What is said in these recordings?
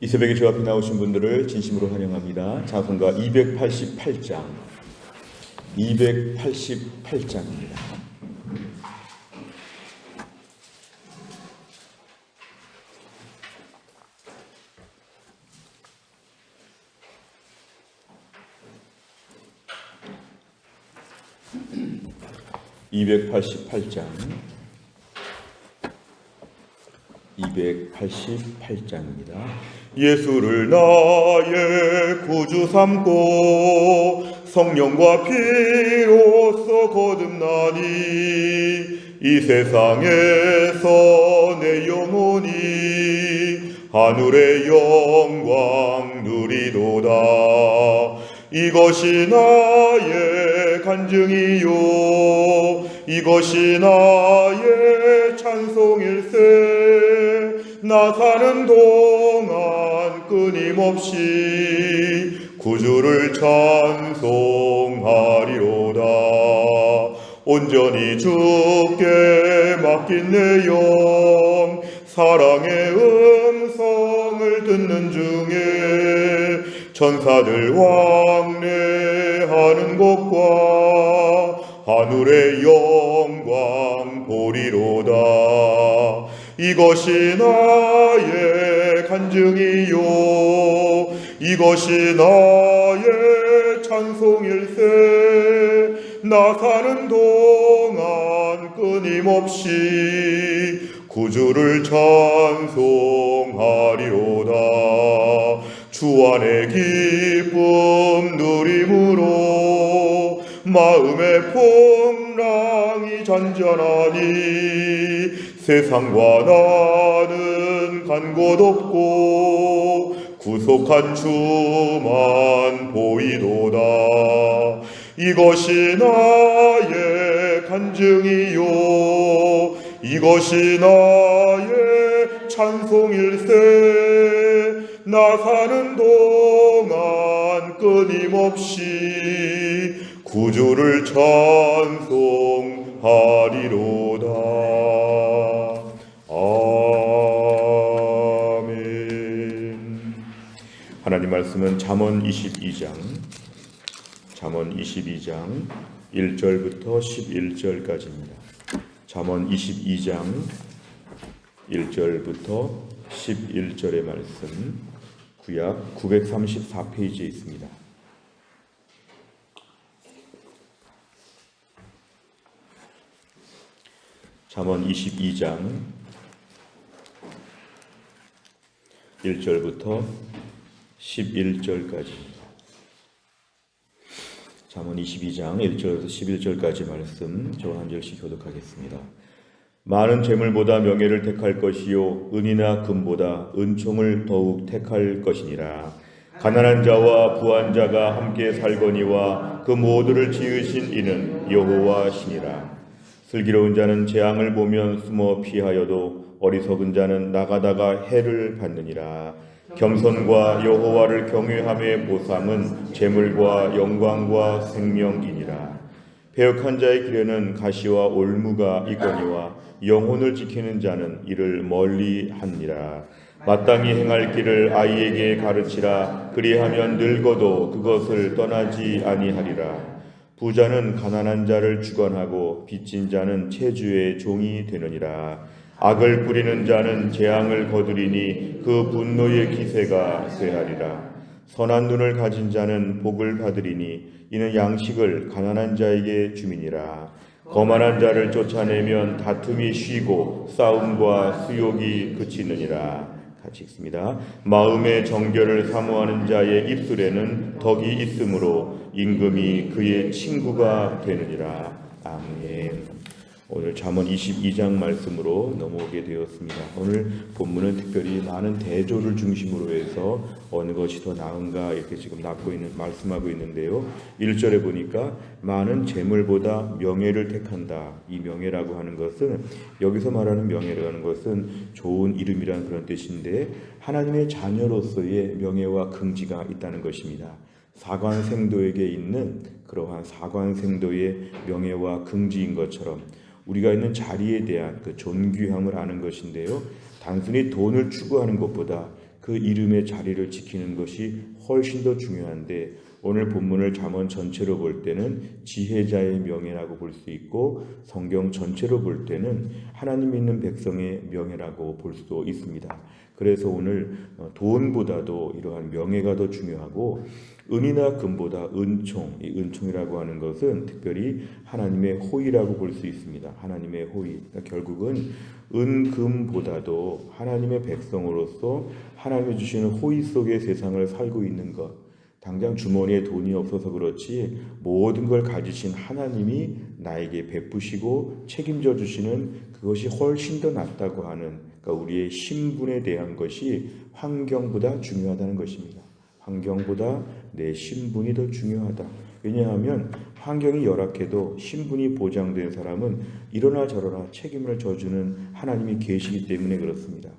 이 새벽에 주 앞에 나오신 분들을 진심으로 환영합니다. 찬송가 288장, 288장입니다. (288장) 예수를 나의 구주 삼고 성령과 피로써 거듭나니 이 세상에서 내 영혼이 하늘의 영광 누리도다. 이것이 나의 간증이요 이것이 나의 찬송일세. 나 사는 동안 끊임없이 구주를 찬송하리로다. 온전히 주께 맡긴 내 영 사랑의 음성을 듣는 중에 천사들 왕래하는 곳과 하늘의 영광 보리로다. 이것이 나의 간증이요 이것이 나의 찬송일세. 나 사는 동안 끊임없이 구주를 찬송하리로다. 주 안의 기쁨 누림으로 마음의 풍랑이 잔잔하니 세상과 나는 간 곳 없고 구속한 주만 보이도다. 이것이 나의 간증이요 이것이 나의 찬송일세. 나 사는 동안 끊임없이 구주를 찬송하리로다. 아멘. 하나님 말씀은 잠언 22장 1절부터 11절까지입니다. 잠언 22장 1절부터 11절의 말씀, 구약 934페이지에 있습니다. 잠언 22장 1절부터 11절까지. 잠언 22장 1절부터 11절까지 말씀 저 한 절씩 교독하겠습니다. 많은 재물보다 명예를 택할 것이요 은이나 금보다 은총을 더욱 택할 것이니라. 가난한 자와 부한 자가 함께 살거니와 그 모두를 지으신 이는 여호와시니라. 슬기로운 자는 재앙을 보면 숨어 피하여도 어리석은 자는 나가다가 해를 받느니라. 겸손과 여호와를 경외함의 보상은 재물과 영광과 생명이니라. 배역한 자의 길에는 가시와 올무가 있거니와 영혼을 지키는 자는 이를 멀리하니라. 마땅히 행할 길을 아이에게 가르치라. 그리하면 늙어도 그것을 떠나지 아니하리라. 부자는 가난한 자를 주관하고 빚진 자는 체주의 종이 되느니라. 악을 뿌리는 자는 재앙을 거두리니 그 분노의 기세가 쇠하리라. 선한 눈을 가진 자는 복을 받으리니 이는 양식을 가난한 자에게 주민이라. 거만한 자를 쫓아내면 다툼이 쉬고 싸움과 수욕이 그치느니라. 같이 읽습니다. 마음의 정결을 사모하는 자의 입술에는 덕이 있으므로 임금이 그의 친구가 되느니라. 아멘. 오늘 잠언 22장 말씀으로 넘어오게 되었습니다. 오늘 본문은 특별히 많은 대조를 중심으로 해서 어느 것이 더 나은가 이렇게 지금 말씀하고 있는데요. 1절에 보니까 많은 재물보다 명예를 택한다. 이 명예라고 하는 것은 여기서 말하는 명예라는 것은 좋은 이름이라는 그런 뜻인데 하나님의 자녀로서의 명예와 긍지가 있다는 것입니다. 사관생도에게 있는 그러한 사관생도의 명예와 긍지인 것처럼 우리가 있는 자리에 대한 그 존귀함을 아는 것인데요. 단순히 돈을 추구하는 것보다 그 이름의 자리를 지키는 것이 훨씬 더 중요한데 오늘 본문을 잠언 전체로 볼 때는 지혜자의 명예라고 볼 수 있고 성경 전체로 볼 때는 하나님 믿는 백성의 명예라고 볼 수도 있습니다. 그래서 오늘 돈보다도 이러한 명예가 더 중요하고 은이나 금보다 은총, 이 은총이라고 하는 것은 특별히 하나님의 호의라고 볼 수 있습니다. 하나님의 호의. 그러니까 결국은 은, 금보다도 하나님의 백성으로서 하나님이 주시는 호의 속에 세상을 살고 있는 것. 당장 주머니에 돈이 없어서 그렇지 모든 걸 가지신 하나님이 나에게 베푸시고 책임져 주시는 그것이 훨씬 더 낫다고 하는, 그러니까 우리의 신분에 대한 것이 환경보다 중요하다는 것입니다. 환경보다 내 신분이 더 중요하다. 왜냐하면 환경이 열악해도 신분이 보장된 사람은 이러나 저러나 책임을 져주는 하나님이 계시기 때문에 그렇습니다.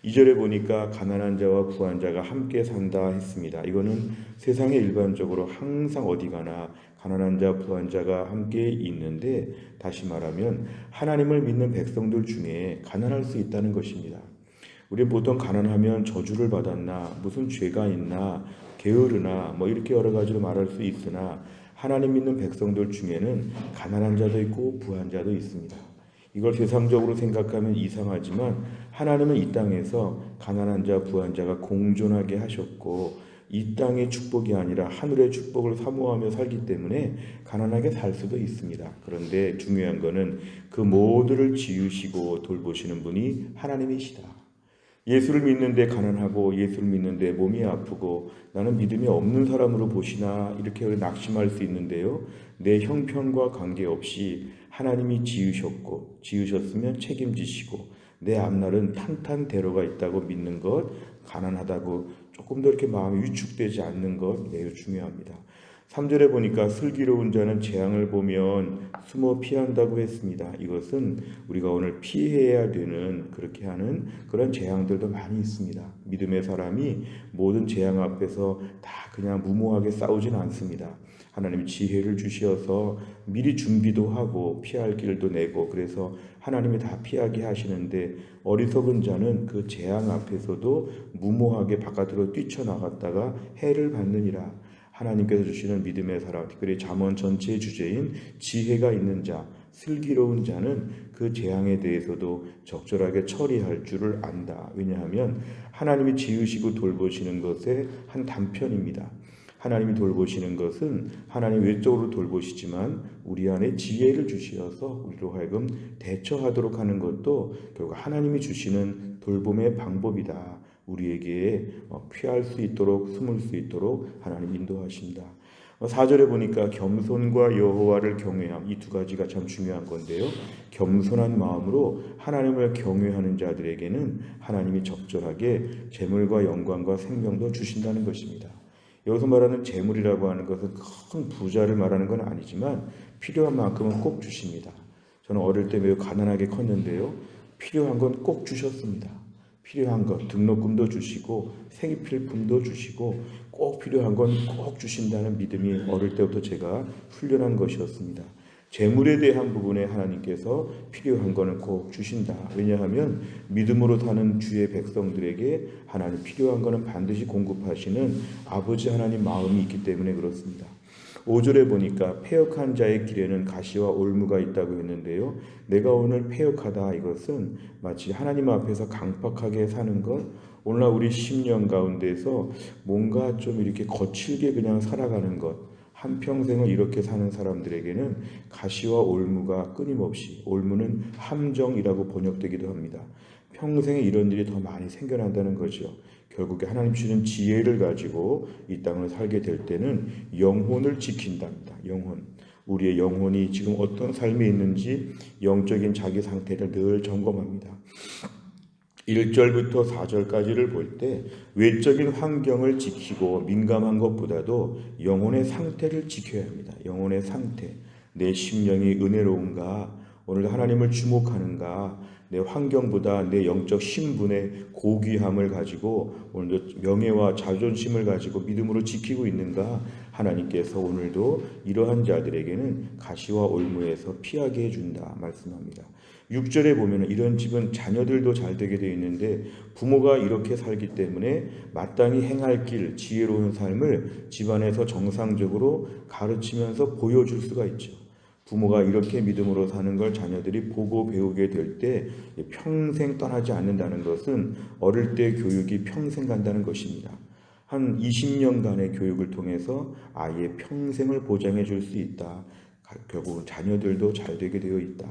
2절에 보니까 가난한 자와 부한 자가 함께 산다 했습니다. 이거는 세상에 일반적으로 항상 어디 가나 가난한 자, 부한 자가 함께 있는데 다시 말하면 하나님을 믿는 백성들 중에 가난할 수 있다는 것입니다. 우리는 보통 가난하면 저주를 받았나, 무슨 죄가 있나, 게으르나 이렇게 여러 가지로 말할 수 있으나 하나님 믿는 백성들 중에는 가난한 자도 있고 부한 자도 있습니다. 이걸 세상적으로 생각하면 이상하지만 하나님은 이 땅에서 가난한 자, 부한 자가 공존하게 하셨고 이 땅의 축복이 아니라 하늘의 축복을 사모하며 살기 때문에 가난하게 살 수도 있습니다. 그런데 중요한 것은 그 모두를 지으시고 돌보시는 분이 하나님이시다. 예수를 믿는데 가난하고 예수를 믿는데 몸이 아프고 나는 믿음이 없는 사람으로 보시나 이렇게 낙심할 수 있는데요. 내 형편과 관계없이 하나님이 지으셨고 지으셨으면 책임지시고 내 앞날은 탄탄대로가 있다고 믿는 것, 가난하다고 조금 더 이렇게 마음이 위축되지 않는 것 매우 중요합니다. 3절에 보니까 슬기로운 자는 재앙을 보면 숨어 피한다고 했습니다. 이것은 우리가 오늘 피해야 되는 그렇게 하는 그런 재앙들도 많이 있습니다. 믿음의 사람이 모든 재앙 앞에서 다 그냥 무모하게 싸우진 않습니다. 하나님이 지혜를 주셔서 미리 준비도 하고 피할 길도 내고 그래서 하나님이 다 피하게 하시는데 어리석은 자는 그 재앙 앞에서도 무모하게 바깥으로 뛰쳐나갔다가 해를 받느니라. 하나님께서 주시는 믿음의 사람, 특별히 잠언 전체의 주제인 지혜가 있는 자, 슬기로운 자는 그 재앙에 대해서도 적절하게 처리할 줄을 안다. 왜냐하면 하나님이 지으시고 돌보시는 것의 한 단편입니다. 하나님이 돌보시는 것은 하나님 외적으로 돌보시지만 우리 안에 지혜를 주시어서 우리로 하여금 대처하도록 하는 것도 결국 하나님이 주시는 돌봄의 방법이다. 우리에게 피할 수 있도록 숨을 수 있도록 하나님 인도하신다. 4절에 보니까 겸손과 여호와를 경외함, 이 두 가지가 참 중요한 건데요. 겸손한 마음으로 하나님을 경외하는 자들에게는 하나님이 적절하게 재물과 영광과 생명도 주신다는 것입니다. 여기서 말하는 재물이라고 하는 것은 큰 부자를 말하는 건 아니지만 필요한 만큼은 꼭 주십니다. 저는 어릴 때 매우 가난하게 컸는데요. 필요한 건 꼭 주셨습니다. 필요한 것, 등록금도 주시고 생필품도 주시고 꼭 필요한 건 꼭 주신다는 믿음이 어릴 때부터 제가 훈련한 것이었습니다. 재물에 대한 부분에 하나님께서 필요한 거는 꼭 주신다. 왜냐하면 믿음으로 사는 주의 백성들에게 하나님 필요한 거는 반드시 공급하시는 아버지 하나님 마음이 있기 때문에 그렇습니다. 5절에 보니까 패역한 자의 길에는 가시와 올무가 있다고 했는데요. 내가 오늘 패역하다, 이것은 마치 하나님 앞에서 강팍하게 사는 것, 오늘날 우리 심령 가운데서 뭔가 좀 이렇게 거칠게 그냥 살아가는 것, 한평생을 이렇게 사는 사람들에게는 가시와 올무가 끊임없이, 올무는 함정이라고 번역되기도 합니다. 평생에 이런 일이 더 많이 생겨난다는 거죠. 결국에 하나님 주시는 지혜를 가지고 이 땅을 살게 될 때는 영혼을 지킨답니다. 영혼. 우리의 영혼이 지금 어떤 삶에 있는지 영적인 자기 상태를 늘 점검합니다. 1절부터 4절까지를 볼 때 외적인 환경을 지키고 민감한 것보다도 영혼의 상태를 지켜야 합니다. 영혼의 상태. 내 심령이 은혜로운가? 오늘 하나님을 주목하는가? 내 환경보다 내 영적 신분의 고귀함을 가지고 오늘도 명예와 자존심을 가지고 믿음으로 지키고 있는가? 하나님께서 오늘도 이러한 자들에게는 가시와 올무에서 피하게 해준다 말씀합니다. 6절에 보면 이런 집은 자녀들도 잘 되게 되어 있는데 부모가 이렇게 살기 때문에 마땅히 행할 길, 지혜로운 삶을 집안에서 정상적으로 가르치면서 보여줄 수가 있죠. 부모가 이렇게 믿음으로 사는 걸 자녀들이 보고 배우게 될 때 평생 떠나지 않는다는 것은 어릴 때 교육이 평생 간다는 것입니다. 한 20년간의 교육을 통해서 아이의 평생을 보장해 줄 수 있다. 결국은 자녀들도 잘 되게 되어 있다.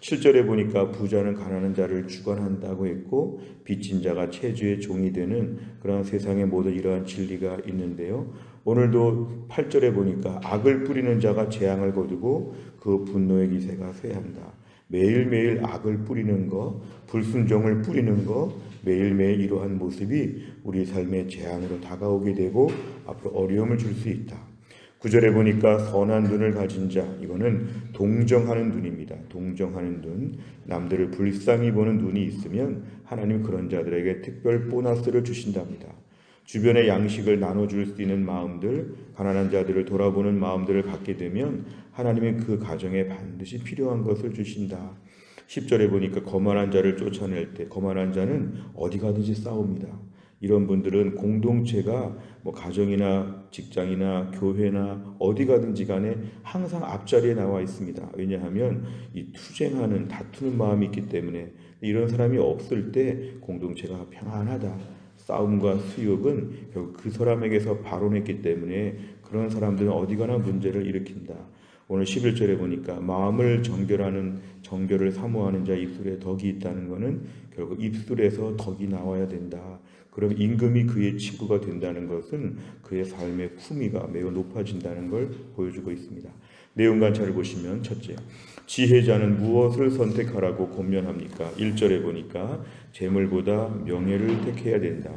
7절에 보니까 부자는 가난한 자를 주관한다고 했고 빚진 자가 체주의 종이 되는 그런 세상의 모든 이러한 진리가 있는데요. 오늘도 8절에 보니까 악을 뿌리는 자가 재앙을 거두고 그 분노의 기세가 쇠한다. 매일매일 악을 뿌리는 거, 불순종을 뿌리는 거, 매일매일 이러한 모습이 우리 삶의 재앙으로 다가오게 되고 앞으로 어려움을 줄 수 있다. 9절에 보니까 선한 눈을 가진 자, 이거는 동정하는 눈입니다. 동정하는 눈, 남들을 불쌍히 보는 눈이 있으면 하나님 그런 자들에게 특별 보너스를 주신답니다. 주변의 양식을 나눠줄 수 있는 마음들, 가난한 자들을 돌아보는 마음들을 갖게 되면 하나님은 그 가정에 반드시 필요한 것을 주신다. 10절에 보니까 거만한 자를 쫓아낼 때 거만한 자는 어디 가든지 싸웁니다. 이런 분들은 공동체가 가정이나 직장이나 교회나 어디 가든지 간에 항상 앞자리에 나와 있습니다. 왜냐하면 이 투쟁하는 다투는 마음이 있기 때문에 이런 사람이 없을 때 공동체가 평안하다. 싸움과 수욕은 결국 그 사람에게서 발원했기 때문에 그런 사람들은 어디 가나 문제를 일으킨다. 오늘 11절에 보니까 마음을 정결을 사모하는 자 입술에 덕이 있다는 것은 결국 입술에서 덕이 나와야 된다. 그럼 임금이 그의 친구가 된다는 것은 그의 삶의 품위가 매우 높아진다는 걸 보여주고 있습니다. 내용 관찰을 보시면 첫째, 지혜자는 무엇을 선택하라고 권면합니까? 1절에 보니까 재물보다 명예를 택해야 된다.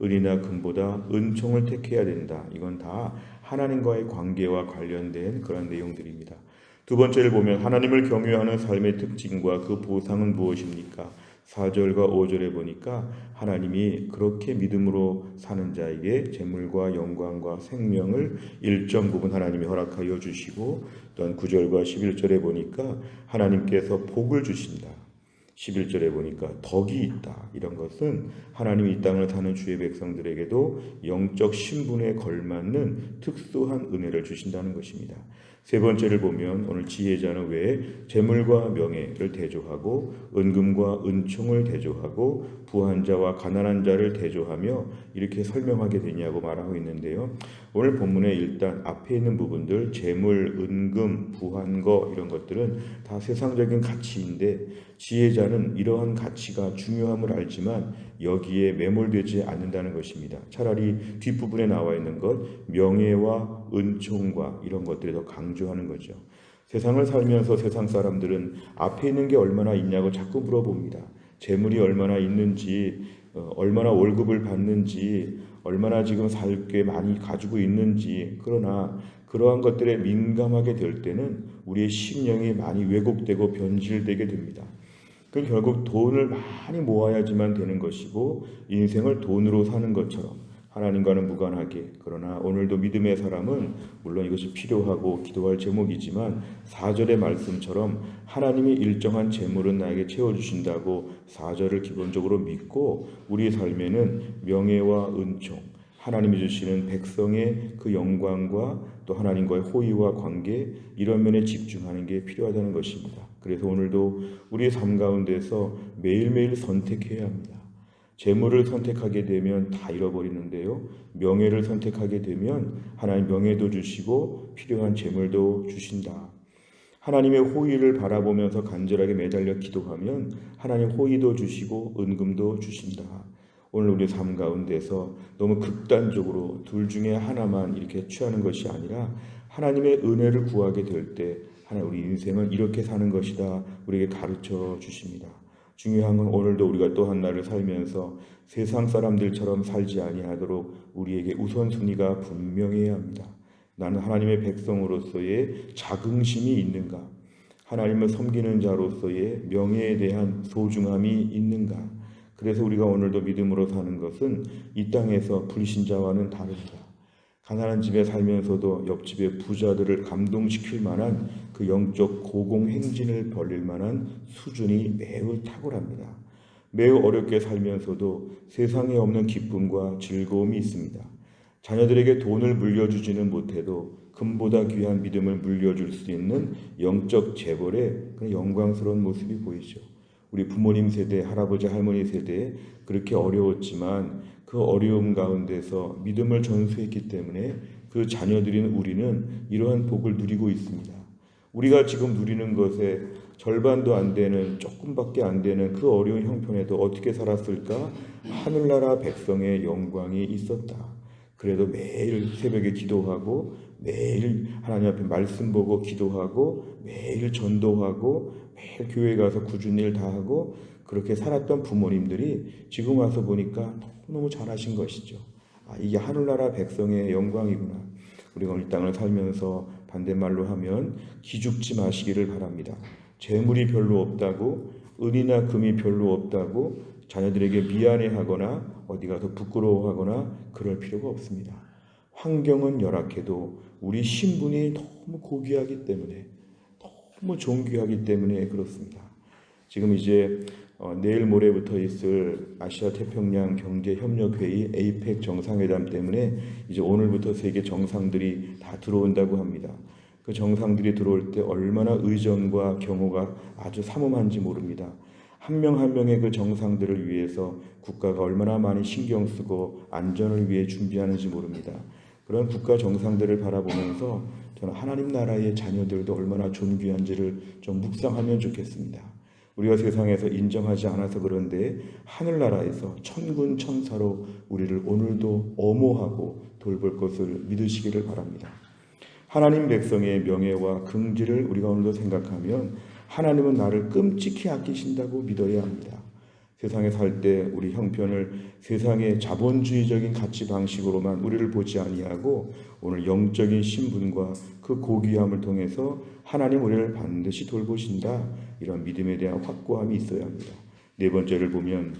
은이나 금보다 은총을 택해야 된다. 이건 다 하나님과의 관계와 관련된 그런 내용들입니다. 두 번째를 보면 하나님을 경외하는 삶의 특징과 그 보상은 무엇입니까? 4절과 5절에 보니까 하나님이 그렇게 믿음으로 사는 자에게 재물과 영광과 생명을 일정 부분 하나님이 허락하여 주시고 또한 9절과 11절에 보니까 하나님께서 복을 주신다. 11절에 보니까 덕이 있다. 이런 것은 하나님이 이 땅을 사는 주의 백성들에게도 영적 신분에 걸맞는 특수한 은혜를 주신다는 것입니다. 세 번째를 보면 오늘 지혜자는 왜 재물과 명예를 대조하고 은금과 은총을 대조하고 부한 자와 가난한 자를 대조하며 이렇게 설명하게 되냐고 말하고 있는데요. 오늘 본문에 일단 앞에 있는 부분들 재물, 은금, 부한 거 이런 것들은 다 세상적인 가치인데 지혜자는 이러한 가치가 중요함을 알지만 여기에 매몰되지 않는다는 것입니다. 차라리 뒷부분에 나와 있는 것 명예와 은총과 이런 것들이 더 강조하는 거죠. 세상을 살면서 세상 사람들은 앞에 있는 게 얼마나 있냐고 자꾸 물어봅니다. 재물이 얼마나 있는지, 얼마나 월급을 받는지, 얼마나 지금 살 게 많이 가지고 있는지. 그러나 그러한 것들에 민감하게 될 때는 우리의 심령이 많이 왜곡되고 변질되게 됩니다. 그 결국 돈을 많이 모아야지만 되는 것이고 인생을 돈으로 사는 것처럼 하나님과는 무관하게, 그러나 오늘도 믿음의 사람은 물론 이것이 필요하고 기도할 제목이지만 4절의 말씀처럼 하나님이 일정한 재물은 나에게 채워주신다고 4절을 기본적으로 믿고 우리의 삶에는 명예와 은총, 하나님이 주시는 백성의 그 영광과 또 하나님과의 호의와 관계, 이런 면에 집중하는 게 필요하다는 것입니다. 그래서 오늘도 우리의 삶 가운데서 매일매일 선택해야 합니다. 재물을 선택하게 되면 다 잃어버리는데요. 명예를 선택하게 되면 하나님 명예도 주시고 필요한 재물도 주신다. 하나님의 호의를 바라보면서 간절하게 매달려 기도하면 하나님 호의도 주시고 은금도 주신다. 오늘 우리 삶 가운데서 너무 극단적으로 둘 중에 하나만 이렇게 취하는 것이 아니라 하나님의 은혜를 구하게 될 때 하나님 우리 인생은 이렇게 사는 것이다 우리에게 가르쳐 주십니다. 중요한 건 오늘도 우리가 또 한 날을 살면서 세상 사람들처럼 살지 아니하도록 우리에게 우선순위가 분명해야 합니다. 나는 하나님의 백성으로서의 자긍심이 있는가? 하나님을 섬기는 자로서의 명예에 대한 소중함이 있는가? 그래서 우리가 오늘도 믿음으로 사는 것은 이 땅에서 불신자와는 다릅니다. 가난한 집에 살면서도 옆집의 부자들을 감동시킬 만한 그 영적 고공행진을 벌릴 만한 수준이 매우 탁월합니다. 매우 어렵게 살면서도 세상에 없는 기쁨과 즐거움이 있습니다. 자녀들에게 돈을 물려주지는 못해도 금보다 귀한 믿음을 물려줄 수 있는 영적 재벌의 그런 영광스러운 모습이 보이죠. 우리 부모님 세대, 할아버지, 할머니 세대에 그렇게 어려웠지만 그 어려움 가운데서 믿음을 전수했기 때문에 그 자녀들인 우리는 이러한 복을 누리고 있습니다. 우리가 지금 누리는 것에 절반도 안 되는, 조금밖에 안 되는 그 어려운 형편에도 어떻게 살았을까? 하늘나라 백성의 영광이 있었다. 그래도 매일 새벽에 기도하고 매일 하나님 앞에 말씀 보고 기도하고 매일 전도하고 매일 교회 가서 꾸준히 일 다 하고 그렇게 살았던 부모님들이 지금 와서 보니까 너무 잘하신 것이죠. 이게 하늘나라 백성의 영광이구나. 우리가 이 땅을 살면서 반대말로 하면 기죽지 마시기를 바랍니다. 재물이 별로 없다고, 은이나 금이 별로 없다고 자녀들에게 미안해하거나 어디 가서 부끄러워하거나 그럴 필요가 없습니다. 환경은 열악해도 우리 신분이 너무 고귀하기 때문에, 너무 존귀하기 때문에 그렇습니다. 지금 이제 내일 모레부터 있을 아시아 태평양 경제협력회의 APEC 정상회담 때문에 이제 오늘부터 세계 정상들이 다 들어온다고 합니다. 그 정상들이 들어올 때 얼마나 의전과 경호가 아주 삼엄한지 모릅니다. 한 명 한 명의 그 정상들을 위해서 국가가 얼마나 많이 신경 쓰고 안전을 위해 준비하는지 모릅니다. 그런 국가 정상들을 바라보면서 저는 하나님 나라의 자녀들도 얼마나 존귀한지를 좀 묵상하면 좋겠습니다. 우리가 세상에서 인정하지 않아서 그런데 하늘나라에서 천군 천사로 우리를 오늘도 엄호하고 돌볼 것을 믿으시기를 바랍니다. 하나님 백성의 명예와 긍지를 우리가 오늘도 생각하면 하나님은 나를 끔찍히 아끼신다고 믿어야 합니다. 세상에 살 때 우리 형편을 세상의 자본주의적인 가치 방식으로만 우리를 보지 아니하고 오늘 영적인 신분과 그 고귀함을 통해서 하나님 우리를 반드시 돌보신다. 이런 믿음에 대한 확고함이 있어야 합니다. 네 번째를 보면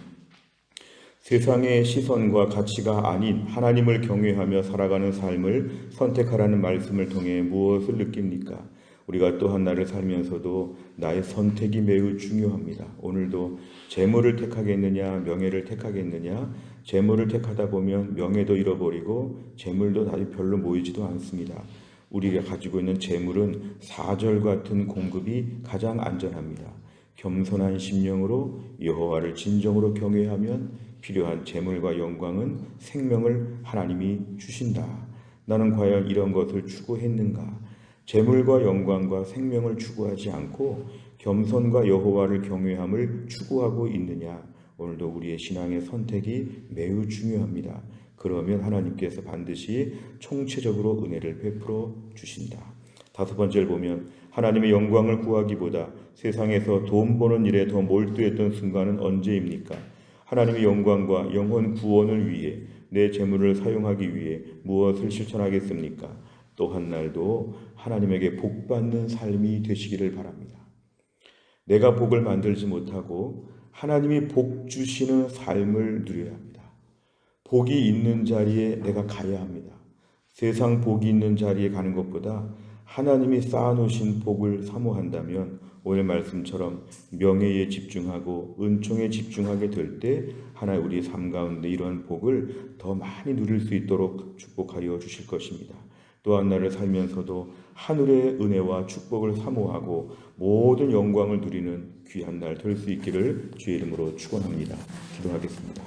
세상의 시선과 가치가 아닌 하나님을 경외하며 살아가는 삶을 선택하라는 말씀을 통해 무엇을 느낍니까? 우리가 또 한 날을 살면서도 나의 선택이 매우 중요합니다. 오늘도 재물을 택하겠느냐, 명예를 택하겠느냐, 재물을 택하다 보면 명예도 잃어버리고 재물도 아주 별로 모이지도 않습니다. 우리가 가지고 있는 재물은 사절 같은 공급이 가장 안전합니다. 겸손한 심령으로 여호와를 진정으로 경외하면 필요한 재물과 영광은 생명을 하나님이 주신다. 나는 과연 이런 것을 추구했는가? 재물과 영광과 생명을 추구하지 않고 겸손과 여호와를 경외함을 추구하고 있느냐? 오늘도 우리의 신앙의 선택이 매우 중요합니다. 그러면 하나님께서 반드시 총체적으로 은혜를 베풀어 주신다. 다섯 번째를 보면 하나님의 영광을 구하기보다 세상에서 돈 버는 일에 더 몰두했던 순간은 언제입니까? 하나님의 영광과 영혼 구원을 위해 내 재물을 사용하기 위해 무엇을 실천하겠습니까? 또 한 날도 하나님에게 복받는 삶이 되시기를 바랍니다. 내가 복을 만들지 못하고 하나님이 복 주시는 삶을 누려야 합니다. 복이 있는 자리에 내가 가야 합니다. 세상 복이 있는 자리에 가는 것보다 하나님이 쌓아놓으신 복을 사모한다면 오늘 말씀처럼 명예에 집중하고 은총에 집중하게 될 때 하나님 우리 삶 가운데 이러한 복을 더 많이 누릴 수 있도록 축복하여 주실 것입니다. 또 한 날을 살면서도 하늘의 은혜와 축복을 사모하고 모든 영광을 누리는 귀한 날 될 수 있기를 주의 이름으로 축원합니다. 기도하겠습니다.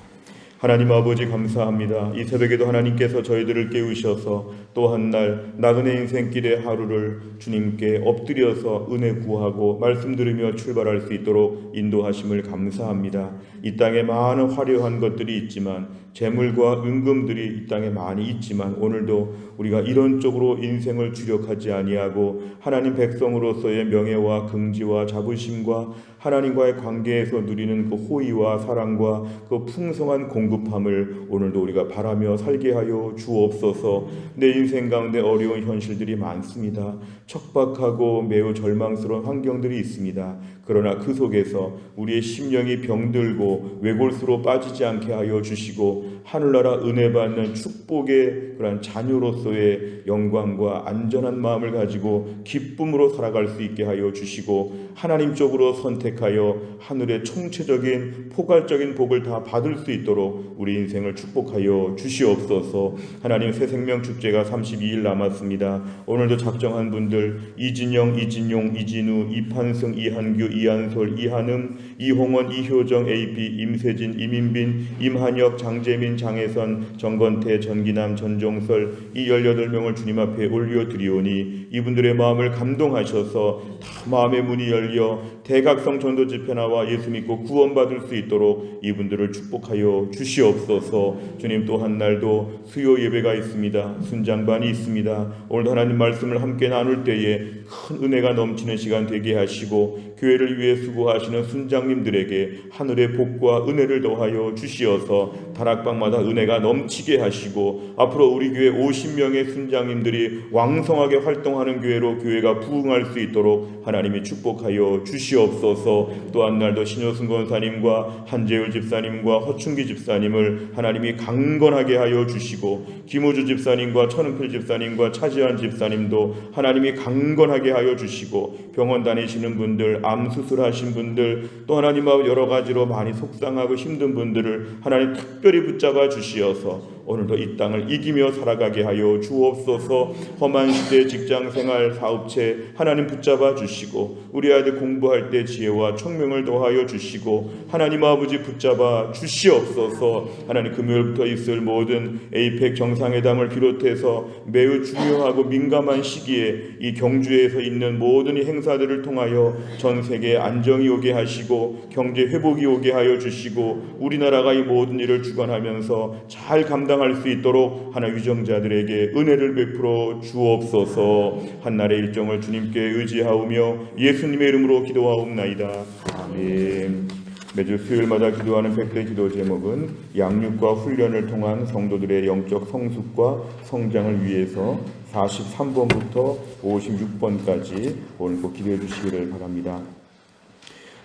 하나님 아버지 감사합니다. 이 새벽에도 하나님께서 저희들을 깨우셔서 또 한 날 나그네 인생길의 하루를 주님께 엎드려서 은혜 구하고 말씀 들으며 출발할 수 있도록 인도하심을 감사합니다. 이 땅에 많은 화려한 것들이 있지만 재물과 은금들이 이 땅에 많이 있지만 오늘도 우리가 이런 쪽으로 인생을 주력하지 아니하고 하나님 백성으로서의 명예와 긍지와 자부심과 하나님과의 관계에서 누리는 그 호의와 사랑과 그 풍성한 공 성급함을 오늘도 우리가 바라며 살게 하여 주옵소서. 내 인생 가운데 어려운 현실들이 많습니다. 척박하고 매우 절망스러운 환경들이 있습니다. 그러나 그 속에서 우리의 심령이 병들고 외골수로 빠지지 않게 하여 주시고 하늘나라 은혜 받는 축복의 그러한 자녀로서의 영광과 안전한 마음을 가지고 기쁨으로 살아갈 수 있게 하여 주시고 하나님 쪽으로 선택하여 하늘의 총체적인 포괄적인 복을 다 받을 수 있도록 우리 인생을 축복하여 주시옵소서. 하나님, 새생명 축제가 32일 남았습니다. 오늘도 작정한 분들 이진영, 이진용, 이진우, 이판승, 이한규, 이한솔, 이한음, 이홍원, 이효정, AP, 임세진, 이민빈, 임한혁, 장재민, 장혜선, 정건태, 전기남, 전종설 이 18명을 주님 앞에 올려드리오니 이분들의 마음을 감동하셔서 다 마음의 문이 열려 대각성 전도 집회 나와 예수 믿고 구원받을 수 있도록 이분들을 축복하여 주시옵소서. 주님, 또 한 날도 수요 예배가 있습니다. 순장반이 있습니다. 오늘도 하나님 말씀을 함께 나눌 때에 큰 은혜가 넘치는 시간 되게 하시고 교회를 위해 수고하시는 순장님들에게 하늘의 복과 은혜를 더하여 주시어서 다락방마다 은혜가 넘치게 하시고 앞으로 우리 교회 50명의 순장님들이 왕성하게 활동하는 교회로 교회가 부흥할 수 있도록 하나님이 축복하여 주시옵소서. 또 한 날도 신효승 권사님과 한재율 집사님과 허충기 집사님을 하나님이 강건하게 하여 주시고 김우주 집사님과 천은필 집사님과 차지한 집사님도 하나님이 강건하게 하여 주시고 병원 다니시는 분들, 암 수술하신 분들, 또 하나님 앞 여러 가지로 많이 속상하고 힘든 분들을 하나님 특별히 붙잡아 주시어서 오늘도 이 땅을 이기며 살아가게 하여 주옵소서. 험한 시대 직장생활 사업체 하나님 붙잡아 주시고 우리 아이들 공부할 때 지혜와 총명을 더하여 주시고 하나님 아버지 붙잡아 주시옵소서. 하나님, 금요일부터 있을 모든 에이펙 정상회담을 비롯해서 매우 중요하고 민감한 시기에 이 경주에서 있는 모든 이 행사들을 통하여 전 세계에 안정이 오게 하시고 경제 회복이 오게 하여 주시고 우리나라가 이 모든 일을 주관하면서 잘 감당할 수 있도록 하나 유정자들에게 은혜를 베풀어 주옵소서. 한날의 일정을 주님께 의지하오며 예수님의 이름으로 기도하옵나이다. 아멘. 매주 수요일마다 기도하는 백대 기도 제목은 양육과 훈련을 통한 성도들의 영적 성숙과 성장을 위해서 43번부터 56번까지 오늘 꼭 기도해 주시기를 바랍니다.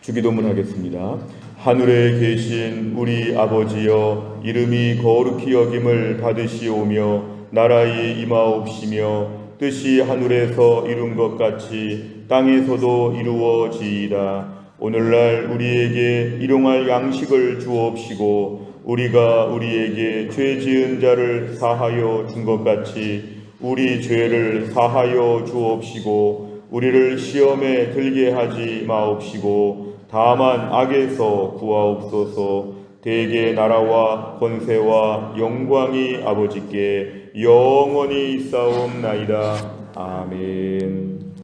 주기도문 하겠습니다. 하늘에 계신 우리 아버지여, 이름이 거룩히 여김을 받으시오며 나라의 임하옵시며 뜻이 하늘에서 이룬 것 같이 땅에서도 이루어지이다. 오늘날 우리에게 일용할 양식을 주옵시고 우리가 우리에게 죄 지은 자를 사하여 준 것 같이 우리 죄를 사하여 주옵시고 우리를 시험에 들게 하지 마옵시고 다만 악에서 구하옵소서. 대개 나라와 권세와 영광이 아버지께 영원히 있사옵나이다. 아멘.